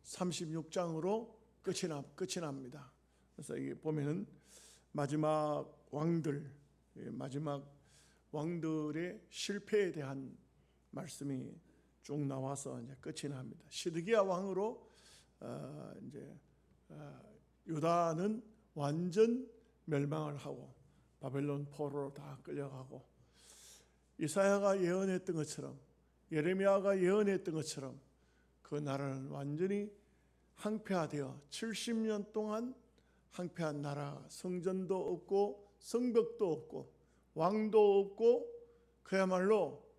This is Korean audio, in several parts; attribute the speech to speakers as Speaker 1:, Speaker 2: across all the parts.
Speaker 1: 36장으로 끝이 납니다. 그래서 이게 보면은 마지막 왕들의 실패에 대한 말씀이 쭉 나와서 이제 끝이 납니다. 시드기야 왕으로 유다는 완전 멸망을 하고 바벨론 포로로 다 끌려가고, 이사야가 예언했던 것처럼, 예레미야가 예언했던 것처럼 그 나라는 완전히 항폐화되어 70년 동안 항폐한 나라, 성전도 없고 성벽도 없고 왕도 없고, 그야말로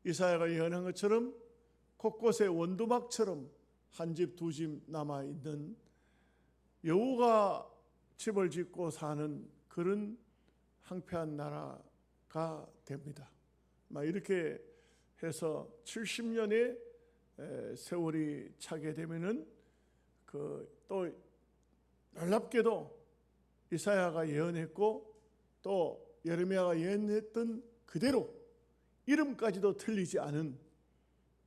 Speaker 1: 이사야가 예언한 것처럼 곳곳에 원두막처럼 한 집 두 집 남아있는 여우가 집을 짓고 사는 그런 항폐한 나라가 됩니다. 이렇게 해서 70년의 세월이 차게 되면은 또 놀랍게도 이사야가 예언했고 또 예레미야가 예언했던 그대로 이름까지도 틀리지 않은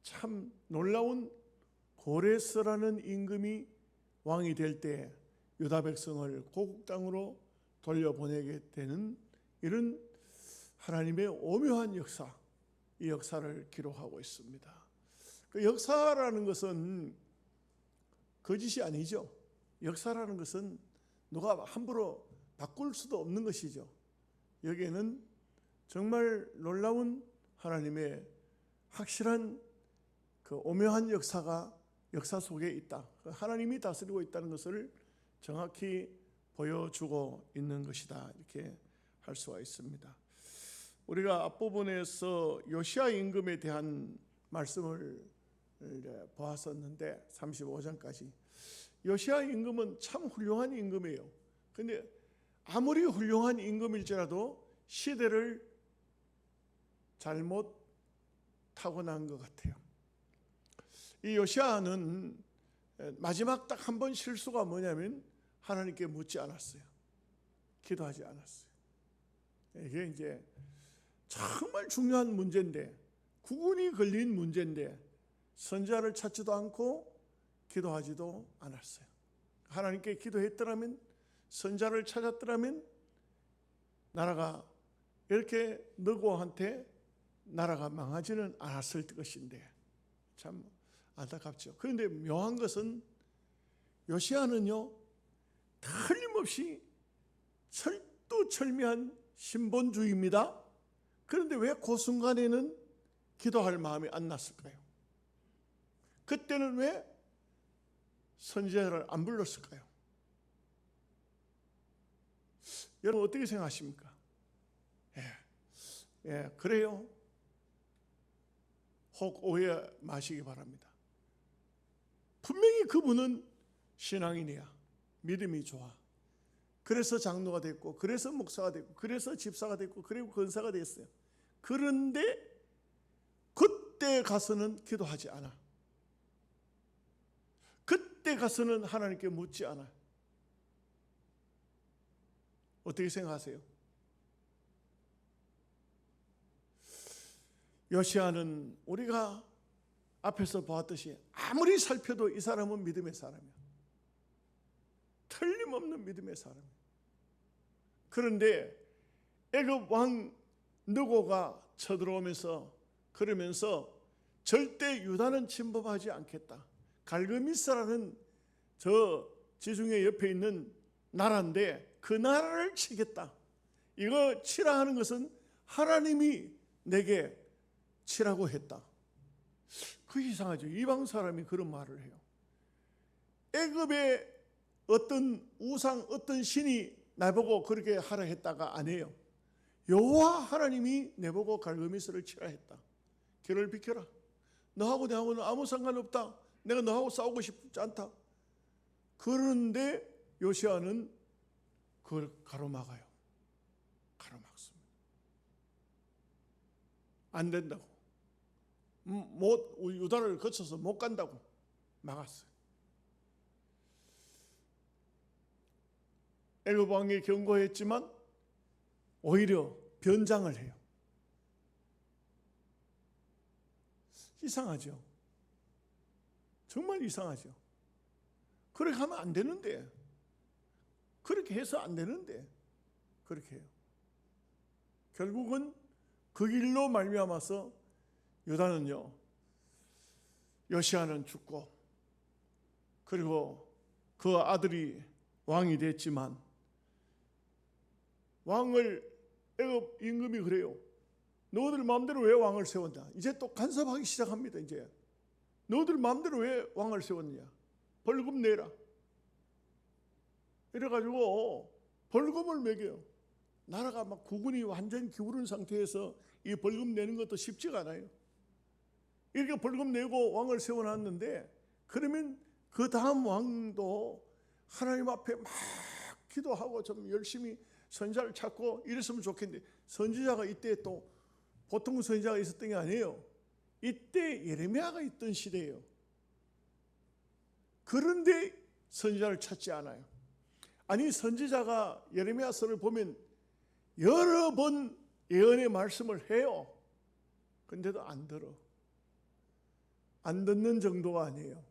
Speaker 1: 참 놀라운 고레스라는 임금이 왕이 될 때 유다 백성을 고국 땅으로 돌려보내게 되는 이런 하나님의 오묘한 역사, 이 역사를 기록하고 있습니다. 그 역사라는 것은 거짓이 아니죠. 역사라는 것은 누가 함부로 바꿀 수도 없는 것이죠. 여기에는 정말 놀라운 하나님의 확실한 그 오묘한 역사 속에 있다. 하나님이 다스리고 있다는 것을 정확히 보여주고 있는 것이다. 이렇게 할 수가 있습니다. 우리가 앞부분에서 요시야 임금에 대한 말씀을 보았었는데 35장까지 요시야 임금은 참 훌륭한 임금이에요. 그런데 아무리 훌륭한 임금일지라도 시대를 잘못 타고난 것 같아요. 이 요시야는 마지막 딱 한 번 실수가 뭐냐면 하나님께 묻지 않았어요. 기도하지 않았어요. 이게 이제 정말 중요한 문제인데, 국운이 걸린 문제인데 선지자를 찾지도 않고 기도하지도 않았어요. 하나님께 기도했더라면, 선지자를 찾았더라면 나라가 이렇게 너고한테 나라가 망하지는 않았을 것인데 참 안타깝죠. 그런데 묘한 것은 요시야는요 틀림없이 철두철미한 신본주의입니다. 그런데 왜 그 순간에는 기도할 마음이 안 났을까요? 그때는 왜 선지자를 안 불렀을까요? 여러분 어떻게 생각하십니까? 그래요. 혹 오해 마시기 바랍니다. 분명히 그분은 신앙인이야. 믿음이 좋아. 그래서 장로가 됐고, 그래서 목사가 됐고, 그래서 집사가 됐고, 그리고 권사가 됐어요. 그런데 그때 가서는 기도하지 않아. 그때 가서는 하나님께 묻지 않아. 어떻게 생각하세요? 요시야는 우리가 앞에서 보았듯이 아무리 살펴도 이 사람은 믿음의 사람이야. 틀림없는 믿음의 사람이야. 그런데 애굽 왕 느고가 쳐들어오면서 그러면서 절대 유다는 침범하지 않겠다. 갈그미스라는 저 지중해 옆에 있는 나라인데 그 나라를 치겠다. 이거 치라 하는 것은 하나님이 내게 치라고 했다. 그게 이상하죠. 이방 사람이 그런 말을 해요. 애굽의 어떤 우상, 어떤 신이 나보고 그렇게 하라 했다가 아니에요. 여호와 하나님이 내보고 갈그미스를 치라 했다. 길을 비켜라. 너하고 내하고는 아무 상관없다. 내가 너하고 싸우고 싶지 않다. 그런데 요시야는 그걸 가로막아요. 가로막습니다. 안 된다고. 유다를 거쳐서 못 간다고 막았어요. 애굽 왕이 경고했지만 오히려 변장을 해요. 이상하죠. 정말 이상하죠. 그렇게 하면 안 되는데, 그렇게 해서 안 되는데 그렇게 해요. 결국은 그 길로 말미암아서 유다는요, 요시야는 죽고, 그리고 그 아들이 왕이 됐지만, 왕을 애굽 임금이 그래요. 너희들 마음대로 왜 왕을 세웠냐? 이제 또 간섭하기 시작합니다. 이제 너희들 마음대로 왜 왕을 세웠느냐? 벌금 내라. 이래가지고 벌금을 매겨요. 나라가 막 국군이 완전 기울은 상태에서 이 벌금 내는 것도 쉽지가 않아요. 이렇게 벌금 내고 왕을 세워놨는데, 그러면 그 다음 왕도 하나님 앞에 막 기도하고 좀 열심히 선지자를 찾고 이랬으면 좋겠는데, 선지자가 이때 또 보통 선지자가 있었던 게 아니에요. 이때 예레미야가 있던 시대예요. 그런데 선지자를 찾지 않아요. 아니, 선지자가 예레미야서를 보면 여러 번 예언의 말씀을 해요. 근데도 안 들어. 안 듣는 정도가 아니에요.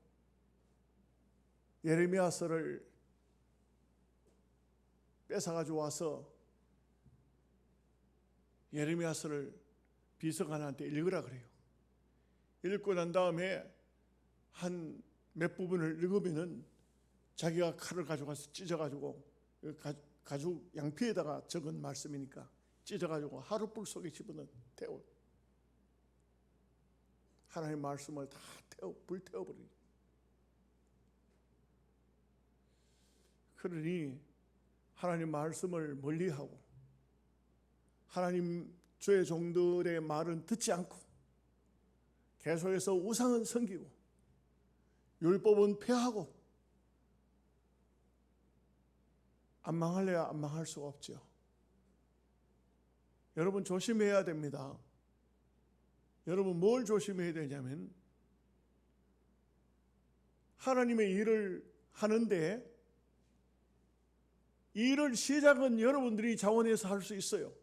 Speaker 1: 예레미야서를 뺏어가지고 와서 예레미야서를 비서관한테 읽으라 그래요. 읽고 난 다음에 한 몇 부분을 읽으면은 자기가 칼을 가져가서 찢어가지고, 가죽 양피에다가 적은 말씀이니까 찢어가지고 하룻불 속에 집어넣어 태워. 하나님 말씀을 다 불태워버려요. 그러니 하나님 말씀을 멀리하고 하나님 주의 종들의 말은 듣지 않고 계속해서 우상은 섬기고 율법은 폐하고, 안 망할래야 안 망할 수가 없죠. 여러분 조심해야 됩니다. 여러분 뭘 조심해야 되냐면, 하나님의 일을 하는데 일을 시작은 여러분들이 자원해서 할 수 있어요.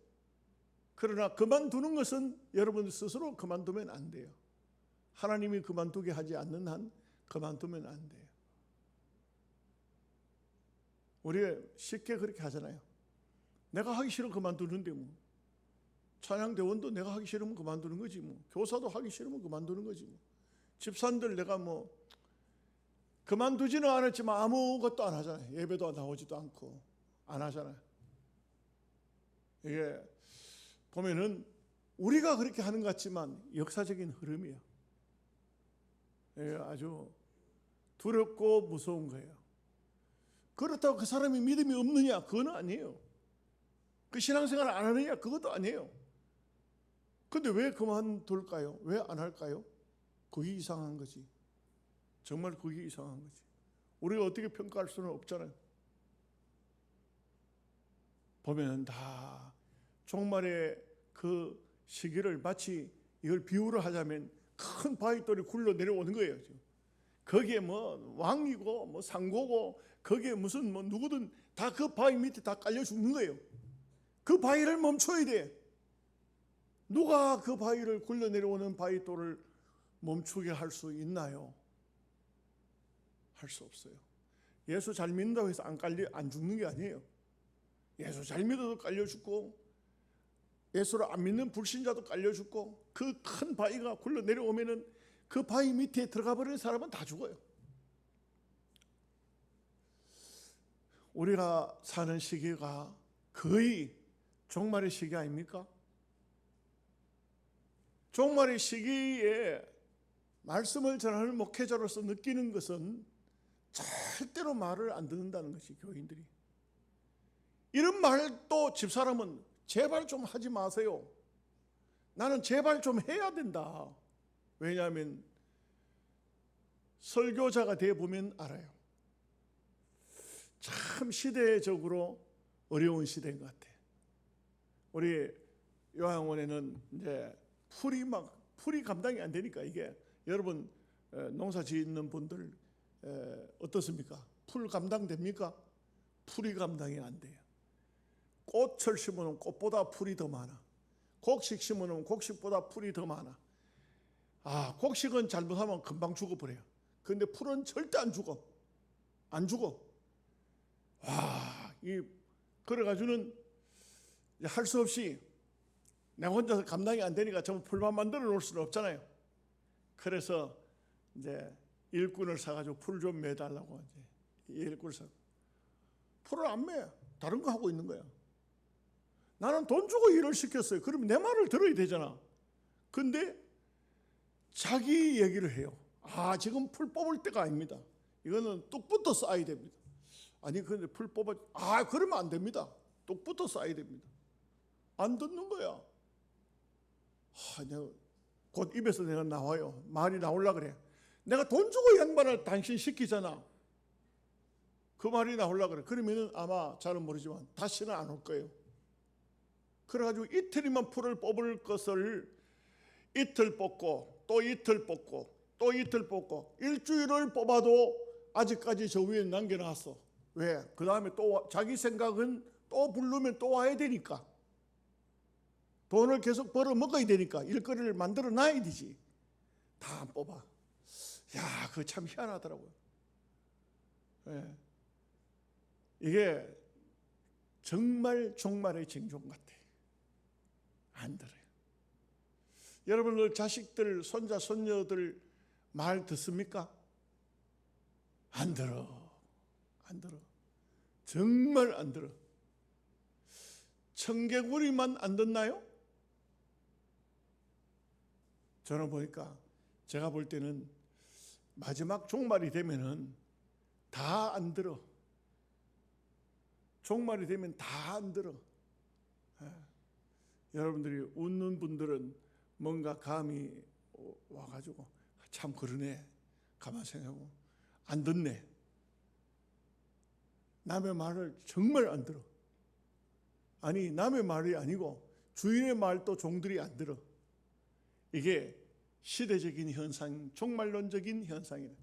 Speaker 1: 그러나 그만두는 것은 여러분 스스로 그만두면 안 돼요. 하나님이 그만두게 하지 않는 한 그만두면 안 돼요. 우리가 쉽게 그렇게 하잖아요. 내가 하기 싫으면 그만두는데 뭐. 찬양대원도 내가 하기 싫으면 그만두는 거지 뭐. 교사도 하기 싫으면 그만두는 거지 뭐. 집사님들 내가 뭐 그만두지는 않았지만 아무것도 안 하잖아요. 예배도 나오지도 않고 안 하잖아요. 이게 보면은 우리가 그렇게 하는 것 같지만 역사적인 흐름이에요. 아주 두렵고 무서운 거예요. 그렇다고 그 사람이 믿음이 없느냐? 그건 아니에요. 그 신앙생활을 안 하느냐? 그것도 아니에요. 근데 왜 그만둘까요? 왜 안 할까요? 그게 이상한 거지. 정말 그게 이상한 거지. 우리가 어떻게 평가할 수는 없잖아요. 보면 다 종말의 그 시기를 마치 이걸 비유를 하자면 큰 바위돌이 굴러 내려오는 거예요. 거기에 뭐 왕이고 뭐 상고고 거기에 무슨 뭐 누구든 다 그 바위 밑에 다 깔려 죽는 거예요. 그 바위를 멈춰야 돼. 누가 그 바위를 굴러 내려오는 바위돌을 멈추게 할 수 있나요? 할 수 없어요. 예수 잘 믿는다고 해서 안 죽는 게 아니에요. 예수 잘 믿어도 깔려 죽고, 예수를 안 믿는 불신자도 깔려 죽고, 그 큰 바위가 굴러 내려오면은 그 바위 밑에 들어가 버리는 사람은 다 죽어요. 우리가 사는 시기가 거의 종말의 시기 아닙니까? 종말의 시기에 말씀을 전하는 목회자로서 느끼는 것은 절대로 말을 안 듣는다는 것이, 교인들이. 이런 말도 집사람은 제발 좀 하지 마세요. 나는 제발 좀 해야 된다. 왜냐하면 설교자가 돼 보면 알아요. 참 시대적으로 어려운 시대인 것 같아. 우리 요양원에는 이제 풀이 감당이 안 되니까, 이게 여러분 농사 짓는 분들 어떻습니까? 풀 감당됩니까? 풀이 감당이 안 돼요. 꽃을 심으면 꽃보다 풀이 더 많아. 곡식 심으면 곡식보다 풀이 더 많아. 곡식은 잘못하면 금방 죽어버려요. 그런데 풀은 절대 안 죽어. 안 죽어. 와, 그래가지고는 할 수 없이 내가 혼자서 감당이 안 되니까 전부 풀만 만들어 놓을 수는 없잖아요. 그래서 이제 일꾼을 사가지고 풀 좀 매달라고 이제 일꾼을 사. 풀을 안 매. 다른 거 하고 있는 거야. 나는 돈 주고 일을 시켰어요. 그러면 내 말을 들어야 되잖아. 근데 자기 얘기를 해요. 아, 지금 풀 뽑을 때가 아닙니다. 이거는 뚝부터 쌓아야 됩니다. 아니, 근데 풀 뽑아. 아, 그러면 안 됩니다. 뚝부터 쌓아야 됩니다. 안 듣는 거야. 내가 곧 입에서 내가 나와요. 말이 나오려고 그래. 내가 돈 주고 양반을 당신 시키잖아. 그 말이 나오려고 그래. 그러면은 아마 잘은 모르지만 다시는 안 올 거예요. 그래가지고 이틀이면 풀을 뽑을 것을 이틀 뽑고 또 이틀 뽑고 또 이틀 뽑고 일주일을 뽑아도 아직까지 저 위에 남겨놨어. 왜? 그 다음에 또 자기 생각은 또 부르면 또 와야 되니까. 돈을 계속 벌어 먹어야 되니까 일거리를 만들어 놔야 되지. 다 안 뽑아. 야, 그거 참 희한하더라고요. 예. 이게 정말 종말의 징종 같아. 안 들어요. 여러분들 자식들, 손자, 손녀들 말 듣습니까? 안 들어. 안 들어. 정말 안 들어. 청개구리만 안 듣나요? 저는 보니까 제가 볼 때는 마지막 종말이 되면은 다 안 들어. 종말이 되면 다 안 들어. 여러분들이 웃는 분들은 뭔가 감이 와가지고 참 그러네. 가만 생각하고 안 듣네. 남의 말을 정말 안 들어. 아니, 남의 말이 아니고 주인의 말도 종들이 안 들어. 이게 시대적인 현상, 종말론적인 현상이다.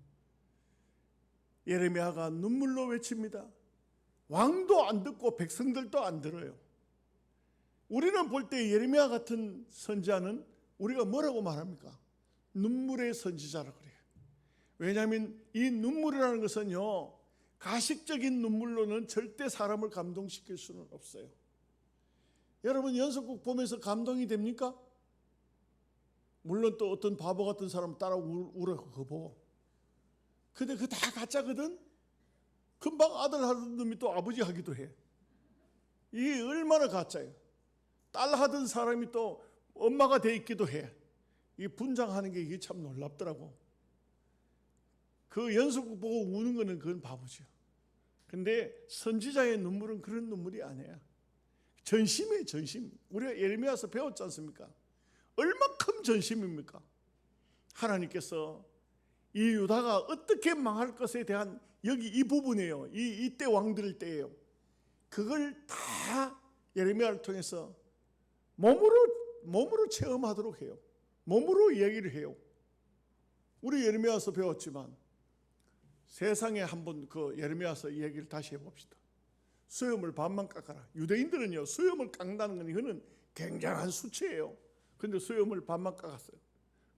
Speaker 1: 예레미야가 눈물로 외칩니다. 왕도 안 듣고 백성들도 안 들어요. 우리는 볼 때 예레미야 같은 선지자는 우리가 뭐라고 말합니까? 눈물의 선지자라고 그래요. 왜냐하면 이 눈물이라는 것은요, 가식적인 눈물로는 절대 사람을 감동시킬 수는 없어요. 여러분 연속곡 보면서 감동이 됩니까? 물론 또 어떤 바보 같은 사람 따라 울어 그거 보고. 근데 그거 다 가짜거든? 금방 아들 하던 놈이 또 아버지 하기도 해. 이게 얼마나 가짜예요. 딸 하던 사람이 또 엄마가 돼 있기도 해. 이 분장하는 게 이게 참 놀랍더라고. 그 연속곡 보고 우는 거는 그건 바보죠. 근데 선지자의 눈물은 그런 눈물이 아니야. 전심이에요, 전심. 우리가 예레미야서 배웠지 않습니까? 얼마큼 전심입니까? 하나님께서 이 유다가 어떻게 망할 것에 대한 여기 이 부분이에요. 이때 왕들 때예요. 그걸 다 예레미야를 통해서 몸으로 체험하도록 해요. 몸으로 얘기를 해요. 우리 예레미야서 배웠지만 세상에 한번 그 예레미야서 얘기를 다시 해봅시다. 수염을 반만 깎아라. 유대인들은요, 수염을 깎는다는 건 이거는 굉장한 수치예요. 근데 수염을 반만 깎았어요.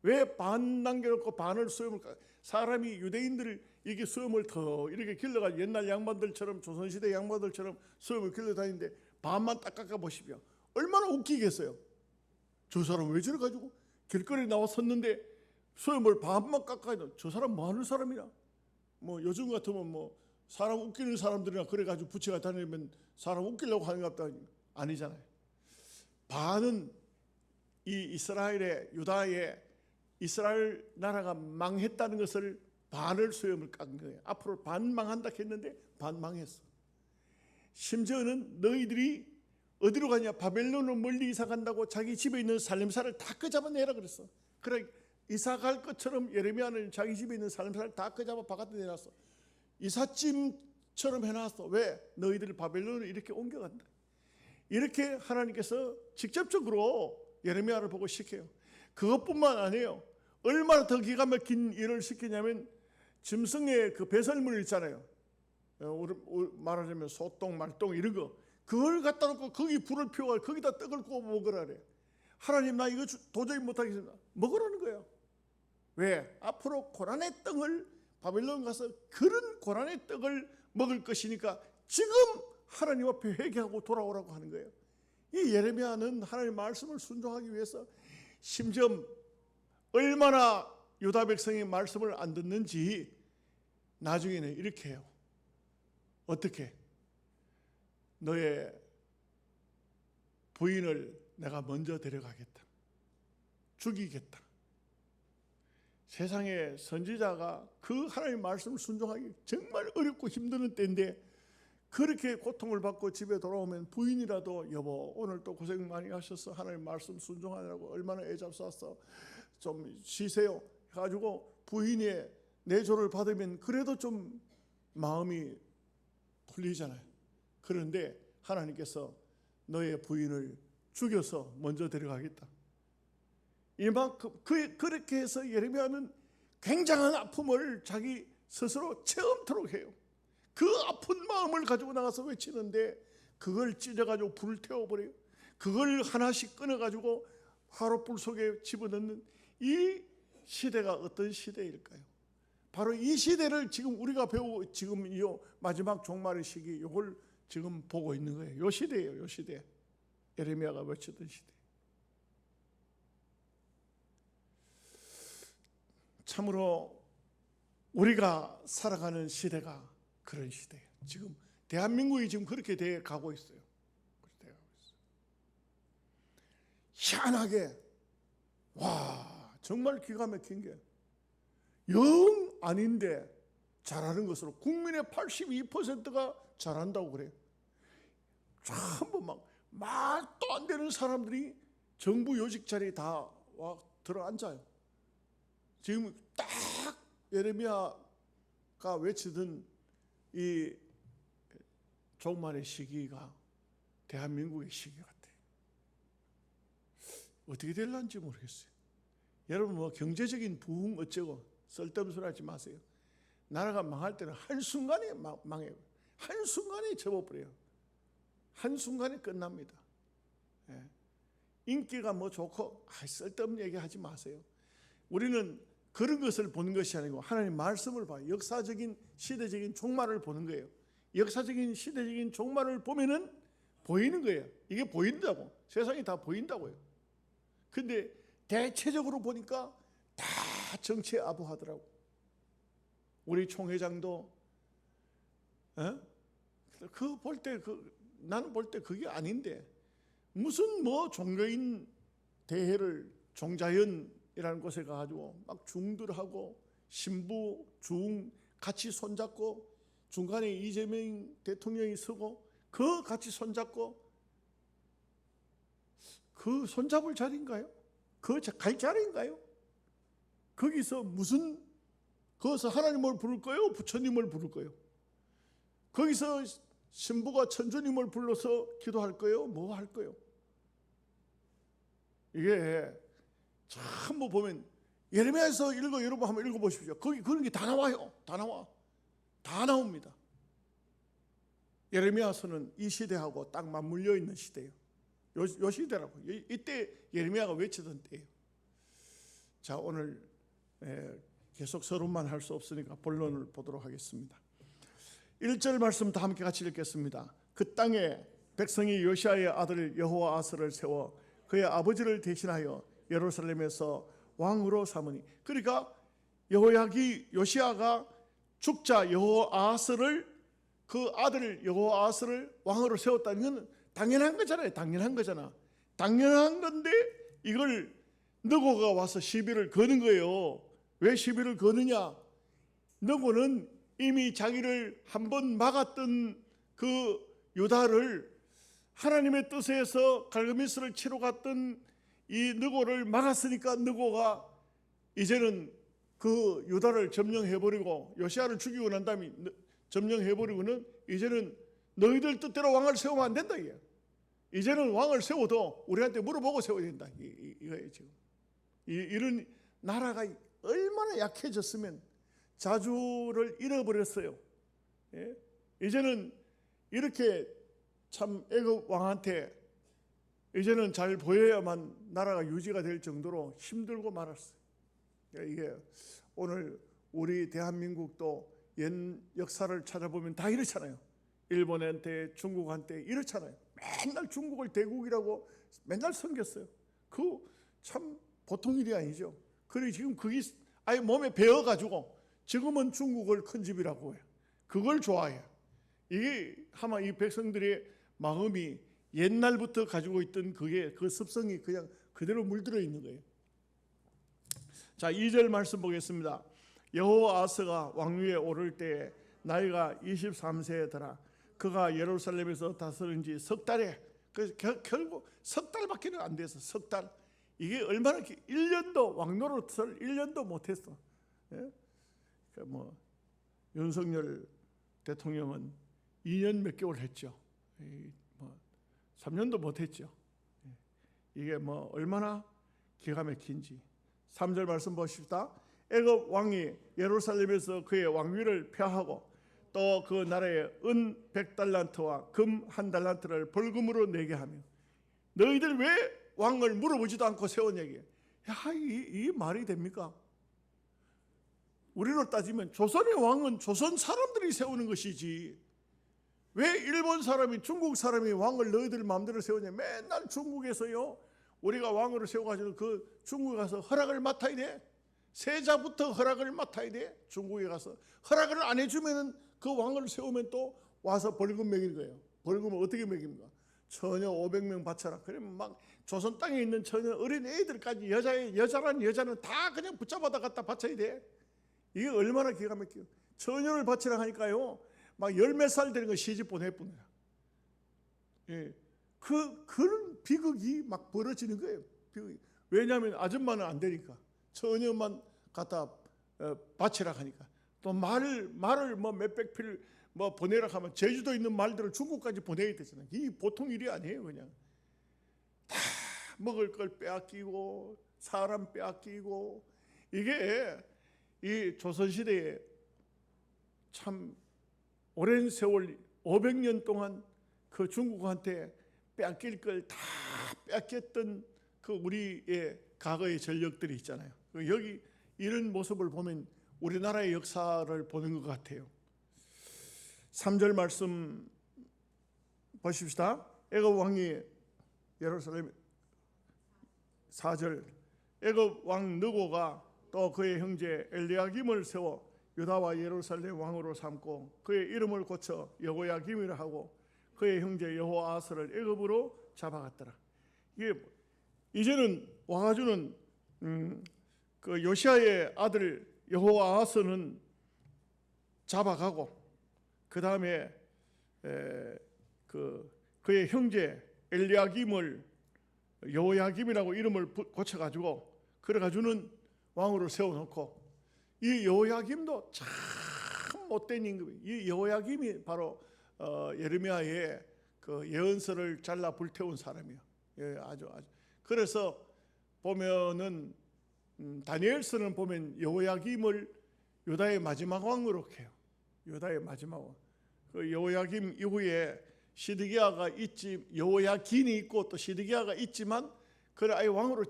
Speaker 1: 왜 반 남겨놓고 반을 수염을 깎아? 사람이 유대인들이 이게 수염을 더 이렇게 길러가지고 옛날 양반들처럼 조선시대 양반들처럼 수염을 길러 다니는데 반만 딱 깎아 보십시오. 얼마나 웃기겠어요. 저 사람 왜 저래 가지고 길거리에 나와 섰는데 수염을 반만 깎아야 저 사람 뭐 하는 사람이야? 뭐 요즘 같으면 뭐 사람 웃기는 사람들이나 그래가지고 부채가 다니면 사람 웃기려고 하는 것 같다. 아니잖아요. 반은 이 이스라엘의 유다의 이스라엘 나라가 망했다는 것을 반을 수염을 깎은 거예요. 앞으로 반 망한다 했는데 반 망했어. 심지어는 너희들이 어디로 가냐? 바벨론으로 멀리 이사 간다고 자기 집에 있는 살림살을 다 끄잡아내라 그랬어. 그래 이사 갈 것처럼 예레미야는 자기 집에 있는 살림살을 다 끄잡아 바깥에 내놨어. 이삿짐처럼 해놨어. 왜? 너희들을 바벨론으로 이렇게 옮겨간다. 이렇게 하나님께서 직접적으로 예레미야를 보고 시켜요. 그것뿐만 아니에요. 얼마나 더 기가 막힌 일을 시키냐면 짐승의 그 배설물 있잖아요. 말하자면 소똥, 말똥 이런 거. 그걸 갖다 놓고 거기 불을 피워가 거기다 떡을 구워 먹으라 그래. 하나님 나 이거 도저히 못하겠습니다. 먹으라는 거예요. 왜? 앞으로 고난의 떡을 바벨론 가서 그런 고난의 떡을 먹을 것이니까 지금 하나님 앞에 회개하고 돌아오라고 하는 거예요. 이 예레미야는 하나님의 말씀을 순종하기 위해서 심지어 얼마나 유다 백성의 말씀을 안 듣는지 나중에는 이렇게 해요. 어떻게? 너의 부인을 내가 먼저 데려가겠다. 죽이겠다. 세상에 선지자가 그 하나님의 말씀을 순종하기 정말 어렵고 힘든 때인데 그렇게 고통을 받고 집에 돌아오면 부인이라도 여보 오늘 또 고생 많이 하셔서 하나님 말씀 순종하느라고 얼마나 애잡쌌어 좀 쉬세요 해가지고 부인의 내조를 받으면 그래도 좀 마음이 풀리잖아요. 그런데 하나님께서 너의 부인을 죽여서 먼저 데려가겠다. 이만큼 그렇게 해서 예레미야는 굉장한 아픔을 자기 스스로 체험토록 해요. 그 아픈 마음을 가지고 나가서 외치는데 그걸 찢어가지고 불을 태워버려요. 그걸 하나씩 끊어가지고 화롯불 속에 집어넣는 이 시대가 어떤 시대일까요? 바로 이 시대를 지금 우리가 배우고 지금 이 마지막 종말의 시기 이걸 지금 보고 있는 거예요. 이 시대예요. 이 시대. 예레미야가 외쳤던 시대. 참으로 우리가 살아가는 시대가 그런 시대예요. 지금 대한민국이 지금 그렇게 돼 가고 있어요. 희한하게 와 정말 기가 막힌 게 영 아닌데 잘하는 것으로 국민의 82%가 잘한다고 그래요. 전부 막 말도 안 되는 사람들이 정부 요직 자리에 다 와 들어앉아요. 지금 딱 예레미야가 외치던 이 종말의 시기가 대한민국의 시기 같아요. 어떻게 될런지 모르겠어요. 여러분 뭐 경제적인 부흥 어쩌고 쓸데없는 소리 하지 마세요. 나라가 망할 때는 한순간에 망해요. 한순간에 접어버려요. 한순간에 끝납니다. 예. 인기가 뭐 좋고 쓸데없는 얘기하지 마세요. 우리는 그런 것을 보는 것이 아니고 하나님 말씀을 봐요. 역사적인 시대적인 종말을 보는 거예요. 역사적인 시대적인 종말을 보면은 보이는 거예요. 이게 보인다고. 세상이 다 보인다고요. 근데 대체적으로 보니까 다 정치에 아부하더라고. 우리 총회장도 그 볼 때 나는 볼 때 그게 아닌데 무슨 뭐 종교인 대회를 종자연이라는 곳에 가가지고 막 중들하고 신부 중 같이 손잡고 중간에 이재명 대통령이 서고 그 같이 손잡고 그 손잡을 자리인가요? 그 갈 자리인가요? 거기서 무슨 거기서 하나님을 부를 거예요? 부처님을 부를 거예요? 거기서 신부가 천주님을 불러서 기도할 거예요? 뭐 할 거예요? 이게 참 뭐 보면 예레미야에서 여러분 한번 읽어보십시오. 거기 그런 게 다 나와요. 다 나와. 다 나옵니다. 예레미야서는 이 시대하고 딱 맞물려 있는 시대예요. 요 시대라고. 이때 예레미야가 외치던 때예요. 자 오늘 계속 서론만 할 수 없으니까 본론을 보도록 하겠습니다. 1절 말씀 다 함께 같이 읽겠습니다. 그 땅에 백성이 요시아의 아들 여호아스를 세워 그의 아버지를 대신하여 예루살렘에서 왕으로 삼으니 그러니까 요시아가 죽자 여호아스를 그 아들 여호아스를 왕으로 세웠다는 건 당연한 거잖아요. 당연한 거잖아. 당연한 건데 이걸 느고가 와서 시비를 거는 거예요. 왜 시비를 거느냐? 느고는 이미 자기를 한번 막았던 그 유다를 하나님의 뜻에서 갈그미스를 치러 갔던 이 느고를 막았으니까 느고가 이제는 그 유다를 점령해버리고 요시아를 죽이고 난 다음에 점령해버리고는 이제는 너희들 뜻대로 왕을 세우면 안 된다 이게. 이제는 왕을 세워도 우리한테 물어보고 세워야 된다 이거예요 지금. 이런 나라가 얼마나 약해졌으면 자주를 잃어버렸어요. 예? 이제는 이렇게 참 애굽 왕한테 이제는 잘 보여야만 나라가 유지가 될 정도로 힘들고 말았어요. 이게 오늘 우리 대한민국도 옛 역사를 찾아보면 다 이렇잖아요. 일본한테 중국한테 이렇잖아요. 맨날 중국을 대국이라고 맨날 섬겼어요. 그 참 보통 일이 아니죠. 그리고 지금 그게 아예 몸에 배어가지고 지금은 중국을 큰 집이라고 해요. 그걸 좋아해요. 이게 아마 이 백성들의 마음이 옛날부터 가지고 있던 그 습성이 그냥 그대로 물들어 있는 거예요. 자, 2절 말씀 보겠습니다. 여호아스가 왕위에 오를 때 나이가 23세더라. 그가 예루살렘에서 다스린 지 석 달에, 결국 석 달밖에 안 돼서 석 달. 이게 얼마나 1년도 왕노릇을 1년도 못했어. 예? 윤석열 대통령은 2년 몇 개월 했죠. 3년도 못했죠. 이게 얼마나 기가 막힌지. 3절 말씀 보십시다. 애굽 왕이 예루살렘에서 그의 왕위를 폐하고 또 그 나라에 은 100달란트와 금 1달란트를 벌금으로 내게 하며 너희들 왜 왕을 물어보지도 않고 세웠냐게. 이 말이 됩니까? 우리로 따지면 조선의 왕은 조선 사람들이 세우는 것이지 왜 일본 사람이 중국 사람이 왕을 너희들 마음대로 세우냐. 맨날 중국에서요 우리가 왕으로 세워가지고 그 중국에 가서 허락을 맡아야 돼. 세자부터 허락을 맡아야 돼. 중국에 가서 허락을 안 해주면은 그 왕을 세우면 또 와서 벌금 매기는 거예요. 벌금을 어떻게 매깁니까? 처녀 500명 바쳐라. 그러면 막 조선 땅에 있는 처녀 어린 애들까지 여자란 여자는 다 그냥 붙잡아다 갖다 바쳐야 돼. 이게 얼마나 기가 막혀요. 처녀를 바치라 하니까요 막 열 몇 살 되는 거 시집 보낼 뿐이야. 예. 그런 비극이 막 벌어지는 거예요. 비극이. 왜냐하면 아줌마는 안 되니까 처녀만 갖다 바치라 하니까. 또 말을 몇백 필 보내라 하면 제주도 있는 말들을 중국까지 보내야 되잖아요. 이 보통 일이 아니에요. 그냥 다 먹을 걸 빼앗기고 사람 빼앗기고. 이게 이 조선시대에 참 오랜 세월 500년 동안 그 중국한테 빼앗길 걸 다 빼앗겼던 그 우리의 과거의 전력들이 있잖아요. 여기 이런 모습을 보면 우리나라의 역사를 보는 것 같아요. 3절 말씀 보십시다. 애굽 왕이 예루살렘 4절 애굽 왕 느고가 또 그의 형제 엘리야김을 세워 유다와 예루살렘 왕으로 삼고 그의 이름을 고쳐 여호야김이라 하고 그의 형제 여호아스를 애굽으로 잡아갔더라. 이게 이제는 와가지고는 그 요시아의 아들 여호아스는 잡아가고 그 다음에 그의 형제 엘리야김을 여호야김이라고 이름을 고쳐가지고 그래가지고는 왕으로 세워놓고 이 여호야김도 참 못된 임금이에요. 이 여호야김이 바로 예레미야의 그 예언서를 잘라 불태운 사람이에요. 예, 아주 그래서 보면은 다니엘서는 보면 여호야김을 유다의 마지막 왕으로 해요. 유다의 마지막 왕. 그 여호야김 이후에 시드기야가 있지, 여호야긴이 있고 또 시드기야가 있지만 그래 아예 왕으로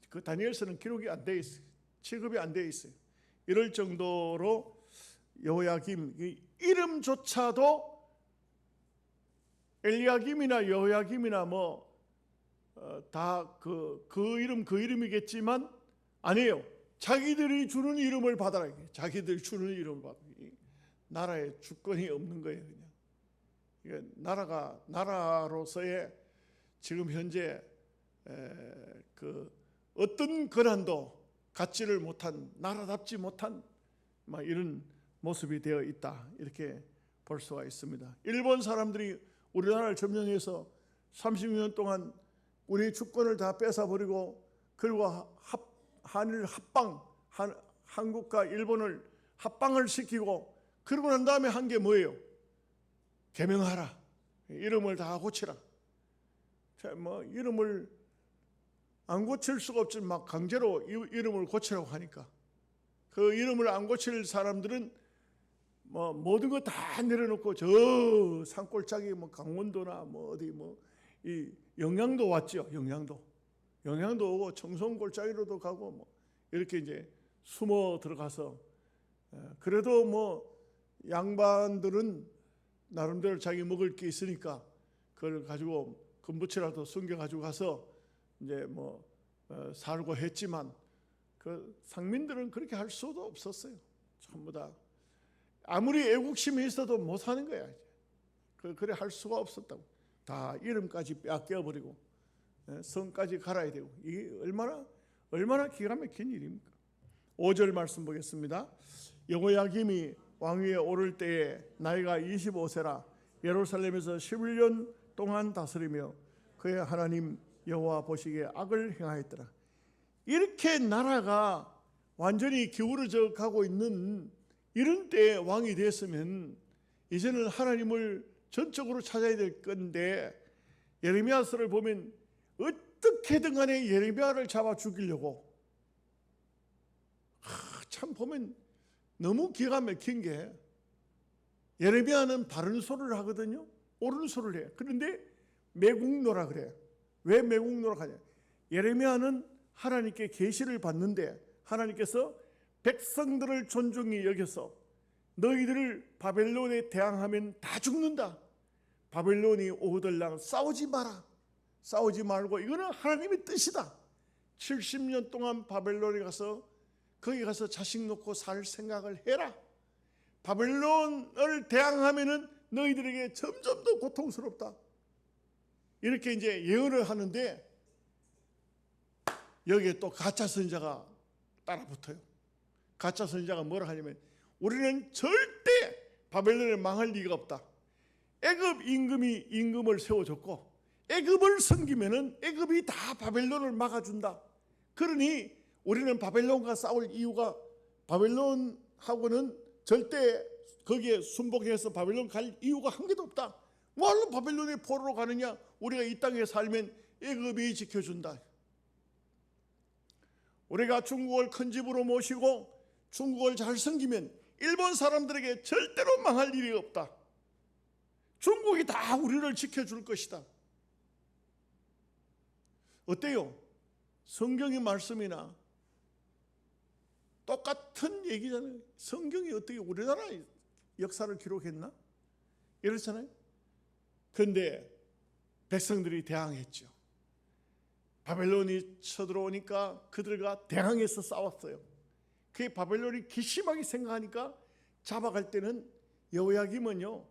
Speaker 1: 그 다니엘서는 기록이 안 돼 있어요. 취급이 안 돼 있어요. 이럴 정도로 여호야김 이름조차도 엘리야김이나 여호야김이나 다 그 이름이겠지만 아니에요. 자기들이 주는 이름을 받아라. 자기들이 주는 이름을 받아. 나라에 주권이 없는 거예요. 그냥 나라로서의 지금 현재 그 어떤 권한도 갖지를 못한, 나라답지 못한 이런 모습이 되어 있다. 이렇게 볼 수가 있습니다. 일본 사람들이 우리나라를 점령해서 30년 동안 우리 주권을 다 뺏어버리고 그리고 한일 합방, 한국과 일본을 합방을 시키고 그러고 난 다음에 한 게 뭐예요? 개명하라. 이름을 다 고치라. 이름을 안 고칠 수가 없지 막 강제로 이름을 고치라고 하니까 그 이름을 안 고칠 사람들은 모든 거 다 내려놓고 저 산골짜기 강원도나 어디 이 영양도 왔죠. 영양도 오고 청송골짜기로도 가고 이렇게 이제 숨어 들어가서 그래도 뭐 양반들은 나름대로 자기 먹을 게 있으니까 그걸 가지고 금부치라도 숨겨 가지고 가서 이제 뭐 살고 했지만 그 상민들은 그렇게 할 수도 없었어요. 전부 다 아무리 애국심이 있어도 못 사는 거야. 그래 할 수가 없었다고. 다 이름까지 빼앗겨 버리고 성까지 갈아야 되고, 이게 얼마나 기가 막힌 일입니까? 5절 말씀 보겠습니다. 여호야김이 왕위에 오를 때에 나이가 25세라 예루살렘에서 11년 동안 다스리며 그의 하나님 여호와 보시기에 악을 행하였더라. 이렇게 나라가 완전히 기울어져 가고 있는 이런 때에 왕이 됐으면 이제는 하나님을 전적으로 찾아야 될 건데, 예레미야서를 보면 어떻게든 간에 예레미야를 잡아 죽이려고 참 보면 너무 기가 막힌 게, 예레미야는 바른 소리를 하거든요. 옳은 소리를 해요. 그런데 매국노라 그래요. 왜 매국노라 하냐? 예레미야는 하나님께 계시를 받는데 하나님께서 백성들을 존중히 여겨서 너희들을 바벨론에 대항하면 다 죽는다. 바벨론이 오거들랑 싸우지 마라. 싸우지 말고, 이거는 하나님의 뜻이다. 70년 동안 바벨론에 가서 거기 가서 자식 놓고 살 생각을 해라. 바벨론을 대항하면은 너희들에게 점점 더 고통스럽다. 이렇게 이제 예언을 하는데 여기에 또 가짜 선지자가 따라붙어요. 가짜 선지자가 뭐라 하냐면, 우리는 절대 바벨론에 망할 리가 없다. 애굽 임금이 임금을 세워줬고 애굽을 섬기면은 애굽이 다 바벨론을 막아준다. 그러니 우리는 바벨론과 싸울 이유가, 바벨론하고는 절대 거기에 순복해서 바벨론 갈 이유가 한 개도 없다. 뭐하러 바벨론에 포로로 가느냐? 우리가 이 땅에 살면 애굽이 지켜준다. 우리가 중국을 큰 집으로 모시고 중국을 잘 섬기면 일본 사람들에게 절대로 망할 일이 없다. 중국이 다 우리를 지켜줄 것이다. 어때요? 성경의 말씀이나 똑같은 얘기잖아요. 성경이 어떻게 우리나라 역사를 기록했나? 이렇잖아요. 그런데 백성들이 대항했죠. 바벨론이 쳐들어오니까 그들과 대항해서 싸웠어요. 그 바벨론이 기심하게 생각하니까 잡아갈 때는 여호야김은요,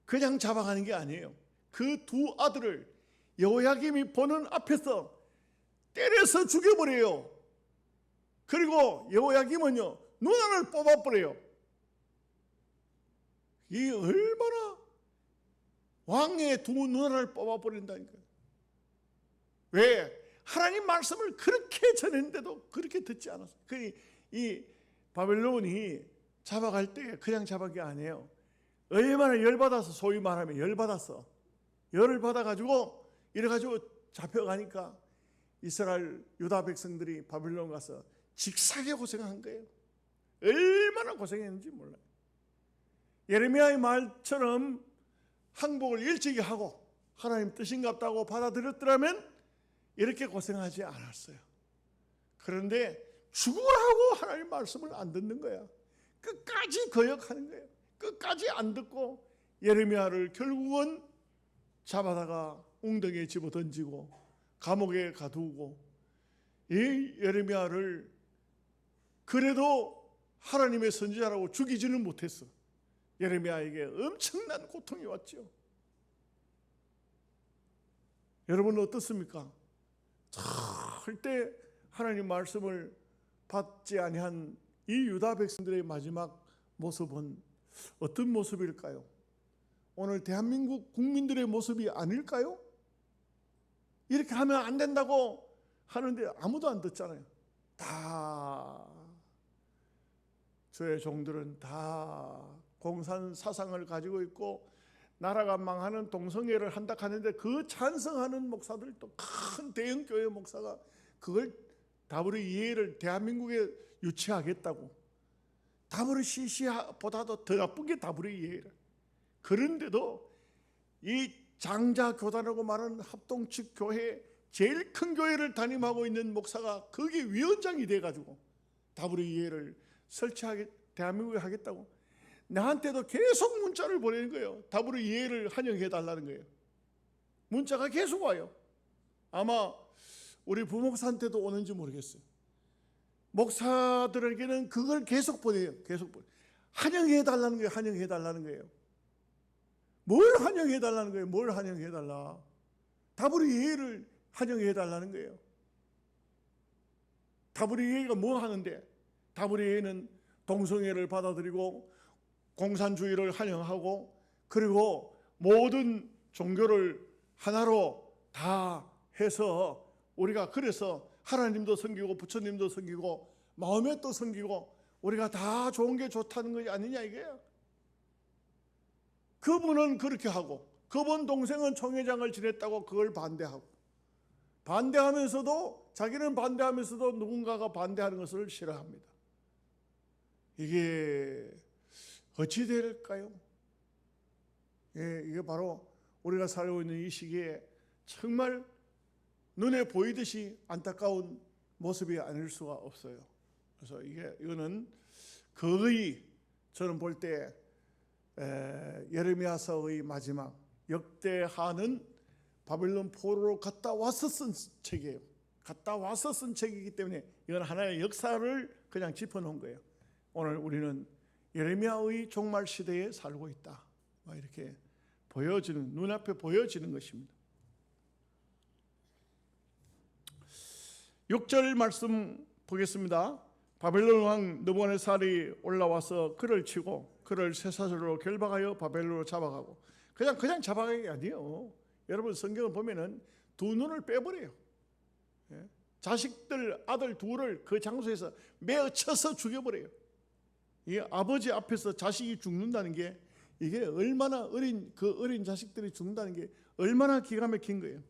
Speaker 1: 그냥 잡아가는 게 아니에요. 그 두 아들을 여호야김이 보는 앞에서 때려서 죽여버려요. 그리고 여호야김은요, 누나를 뽑아버려요. 이 얼마나, 왕의 두 누나를 뽑아버린다니까요. 왜? 하나님 말씀을 그렇게 전했는데도 그렇게 듣지 않았어요. 이 바벨론이 잡아갈 때 그냥 잡은 게 아니에요. 얼마나 열받아서, 소위 말하면 열받았어. 열을 받아가지고 이래가지고 잡혀가니까 이스라엘 유다 백성들이 바벨론 가서 직사게 고생한 거예요. 얼마나 고생했는지 몰라요. 예레미야의 말처럼 항복을 일찍이 하고 하나님 뜻인갑다고 받아들였더라면 이렇게 고생하지 않았어요. 그런데 죽으라고 하나님 말씀을 안 듣는 거야. 끝까지 거역하는 거예요. 끝까지 안 듣고 예레미야를 결국은 잡아다가 웅덩이에 집어던지고 감옥에 가두고, 이 예레미야를 그래도 하나님의 선지자라고 죽이지는 못했어. 예레미야에게 엄청난 고통이 왔죠. 여러분은 어떻습니까? 절대 하나님 말씀을 받지 아니한 이 유다 백성들의 마지막 모습은 어떤 모습일까요? 오늘 대한민국 국민들의 모습이 아닐까요? 이렇게 하면 안 된다고 하는데 아무도 안 듣잖아요. 다 저의 종들은 다 공산 사상을 가지고 있고 나라가 망하는 동성애를 한다 하는데, 그 찬성하는 목사들도, 큰 대형 교회 목사가 그걸 다브리 이해를 대한민국에 유치하겠다고, 다브리 CC보다도 더 나쁜 게 다브리 이해를. 그런데도 이 장자교단이라고 말하는 합동측 교회, 제일 큰 교회를 담임하고 있는 목사가 거기 위원장이 돼가지고 다브리 이해를 설치하게 대한민국에 하겠다고. 나한테도 계속 문자를 보내는 거예요. WEA를 환영해 달라는 거예요. 문자가 계속 와요. 아마 우리 부목사한테도 오는지 모르겠어요. 목사들에게는 그걸 계속 보내요. 계속 보내요. 환영해 달라는 거예요. 환영해 달라는 거예요. 뭘 환영해 달라는 거예요? 뭘 환영해 달라? WEA를 환영해 달라는 거예요. WEA가 뭐 하는데? WEA는 동성애를 받아들이고 공산주의를 환영하고 그리고 모든 종교를 하나로 다 해서 우리가 그래서 하나님도 섬기고 부처님도 섬기고 마호멧도 섬기고 우리가 다 좋은 게 좋다는 것이 아니냐 이게요. 그분은 그렇게 하고 그분 동생은 총회장을 지냈다고 그걸 반대하면서도 자기는 반대하면서도 누군가가 반대하는 것을 싫어합니다. 이게 어찌 될까요? 이게 바로 우리가 살고 있는 이 시기에 정말 눈에 보이듯이 안타까운 모습이 아닐 수가 없어요. 그래서 이거는 거의 저는 볼 때 예레미야서의 마지막 역대하는 바벨론 포로로 갔다 와서 쓴 책이에요. 갔다 와서 쓴 책이기 때문에 이건 하나의 역사를 그냥 짚어놓은 거예요. 오늘 우리는 예레미야의 종말 시대에 살고 있다. 이렇게 보여지는 눈앞에 보여지는 것입니다. 6절 말씀 보겠습니다. 바벨론 왕 느부갓네살이 올라와서 그를 치고 그를 쇠사슬로 결박하여 바벨론으로 잡아가고 그냥 잡아가는 게 아니에요. 여러분 성경을 보면은 두 눈을 빼버려요. 자식들 아들 둘을 그 장소에서 매어 쳐서 죽여버려요. 이 아버지 앞에서 자식이 죽는다는 게 이게 얼마나 어린 자식들이 죽는다는 게 얼마나 기가 막힌 거예요.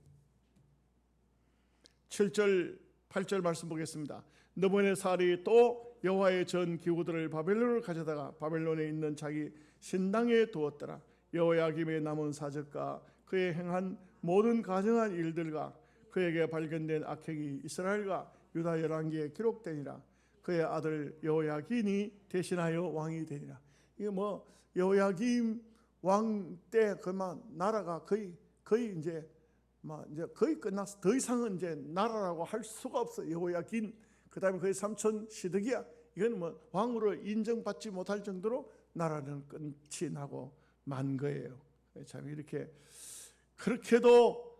Speaker 1: 7절 8절 말씀 보겠습니다. 느부갓네살이 또 여호와의 전 기구들을 바벨론으로 가져다가 바벨론에 있는 자기 신당에 두었더라. 여호야김의 남은 사적과 그의 행한 모든 가증한 일들과 그에게 발견된 악행이 이스라엘과 유다 열왕기에 기록되니라. 그의 아들 여호야긴이 대신하여 왕이 되니라. 이게 뭐 여호야김 왕 때 그만 나라가 거의 이제 거의 끝났어. 더 이상은 이제 나라라고 할 수가 없어. 여호야긴 그다음에 그의 삼촌 시드기야. 이건 뭐 왕으로 인정받지 못할 정도로 나라는 끝이 나고 만 거예요. 참 이렇게 그렇게도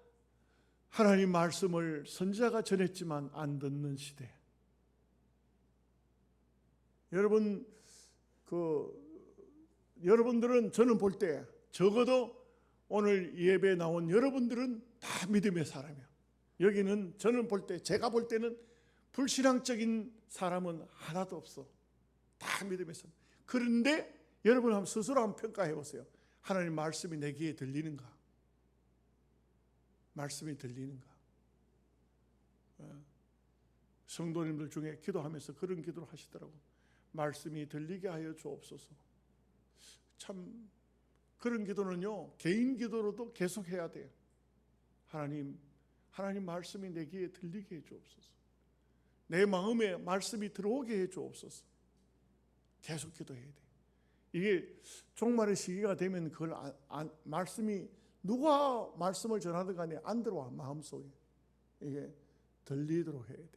Speaker 1: 하나님 말씀을 선지자가 전했지만 안 듣는 시대. 여러분들은 저는 볼 때 적어도 오늘 예배에 나온 여러분들은 다 믿음의 사람이에요. 여기는 저는 볼 때 제가 볼 때는 불신앙적인 사람은 하나도 없어. 다 믿음의 사람. 그런데 여러분 스스로 한번 평가해 보세요. 하나님 말씀이 내 귀에 들리는가? 말씀이 들리는가? 성도님들 중에 기도하면서 그런 기도를 하시더라고. 말씀이 들리게 하여 주옵소서. 참 그런 기도는요 개인 기도로도 계속 해야 돼요. 하나님 말씀이 내 귀에 들리게 해 주옵소서. 내 마음에 말씀이 들어오게 해 주옵소서. 계속 기도해야 돼. 이게 종말의 시기가 되면 그걸 말씀이 누가 말씀을 전하든 간에 안 들어와. 마음속에 이게 들리도록 해야 돼.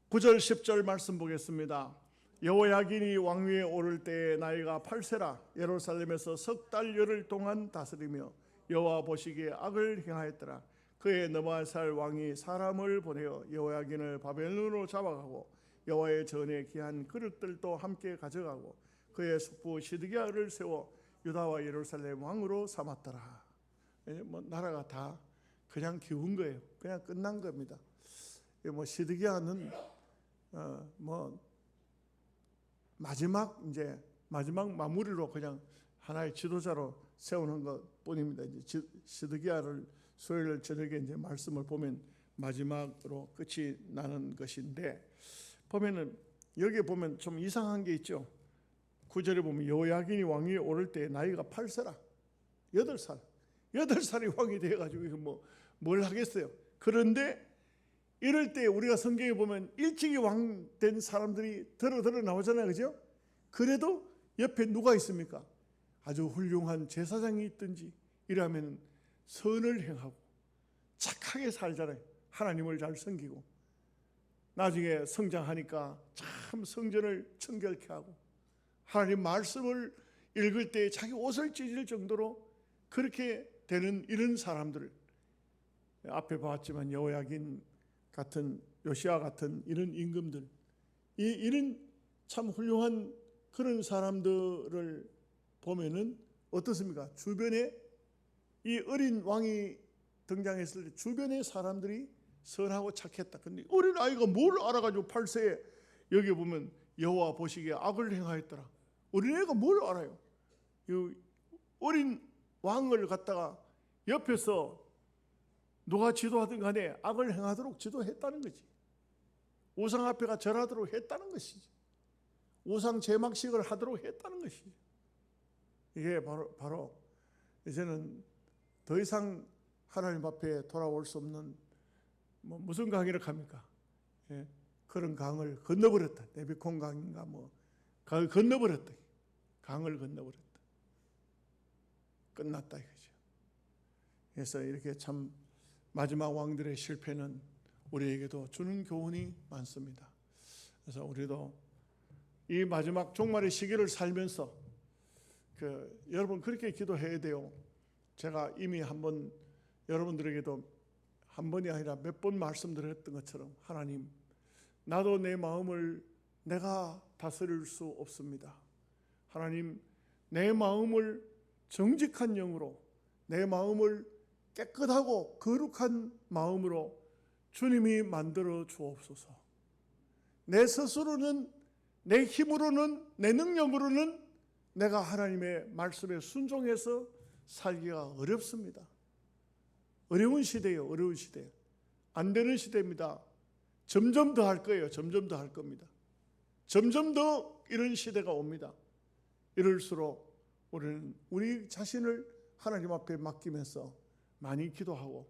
Speaker 1: 9절 10절 말씀 보겠습니다. 여호야긴이 왕위에 오를 때에 나이가 8세라. 예루살렘에서 석 달 열흘 동안 다스리며 여호와 보시기에 악을 행하였더라. 그의 느부갓네살 왕이 사람을 보내어 여호야긴을 바벨론으로 잡아가고 여호와의 전에 귀한 그릇들도 함께 가져가고 그의 숙부 시드기야를 세워 유다와 예루살렘 왕으로 삼았더라. 뭐 나라가 다 그냥 기운 거예요. 그냥 끝난 겁니다. 뭐 시드기야는 마지막 마무리로 그냥 하나의 지도자로 세우는 것뿐입니다. 이제 시드기야를 수요일 저녁에 이제 말씀을 보면 마지막으로 끝이 나는 것인데 보면은 여기에 보면 좀 이상한 게 있죠. 9절에 보면 여호야긴이 왕위에 오를 때 나이가 8세라. 8살이 왕이 되어가지고 이거 뭘 하겠어요. 그런데 이럴 때 우리가 성경에 보면 일찍이 왕 된 사람들이 드러 나오잖아요. 그죠? 그래도 옆에 누가 있습니까? 아주 훌륭한 제사장이 있든지 이러면 선을 행하고 착하게 살잖아요. 하나님을 잘 섬기고 나중에 성장하니까 참 성전을 청결케 하고 하나님 말씀을 읽을 때 자기 옷을 찢을 정도로 그렇게 되는 이런 사람들을 앞에 봤지만 여호야긴 같은 요시야 같은 이런 임금들 이런 참 훌륭한 그런 사람들을 보면은 어떻습니까? 주변에 이 어린 왕이 등장했을 때 주변의 사람들이 선하고 착했다. 근데 어린 아이가 뭘 알아가지고 8세에 여기 보면 여호와 보시기에 악을 행하였더라. 어린애가 뭘 알아요? 이 어린 왕을 갖다가 옆에서 누가 지도하든 간에 악을 행하도록 지도했다는 거지. 우상 앞에가 절하도록 했다는 것이지. 우상 제막식을 하도록 했다는 것이지. 이게 바로 이제는 더 이상 하나님 앞에 돌아올 수 없는 무슨 강이라 합니까? 예, 그런 강을 건너버렸다. 네비콘 강인가 강을 건너버렸다. 강을 건너버렸다. 끝났다 이거죠. 그래서 이렇게 참 마지막 왕들의 실패는 우리에게도 주는 교훈이 많습니다. 그래서 우리도 이 마지막 종말의 시기를 살면서 여러분 그렇게 기도해야 돼요. 제가 이미 한번 여러분들에게도 한 번이 아니라 몇 번 말씀드렸던 것처럼 하나님 나도 내 마음을 내가 다스릴 수 없습니다. 하나님 내 마음을 정직한 영으로 내 마음을 깨끗하고 거룩한 마음으로 주님이 만들어 주옵소서. 내 스스로는 내 힘으로는 내 능력으로는 내가 하나님의 말씀에 순종해서 살기가 어렵습니다. 어려운 시대예요. 어려운 시대. 안 되는 시대입니다. 점점 더 할 거예요. 점점 더 할 겁니다. 점점 더 이런 시대가 옵니다. 이럴수록 우리는 우리 자신을 하나님 앞에 맡기면서 많이 기도하고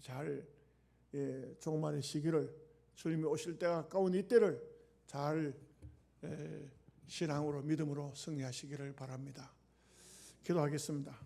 Speaker 1: 잘 종말의 시기를 주님이 오실 때가 가까운 이때를 잘 신앙으로 믿음으로 승리하시기를 바랍니다. 기도하겠습니다.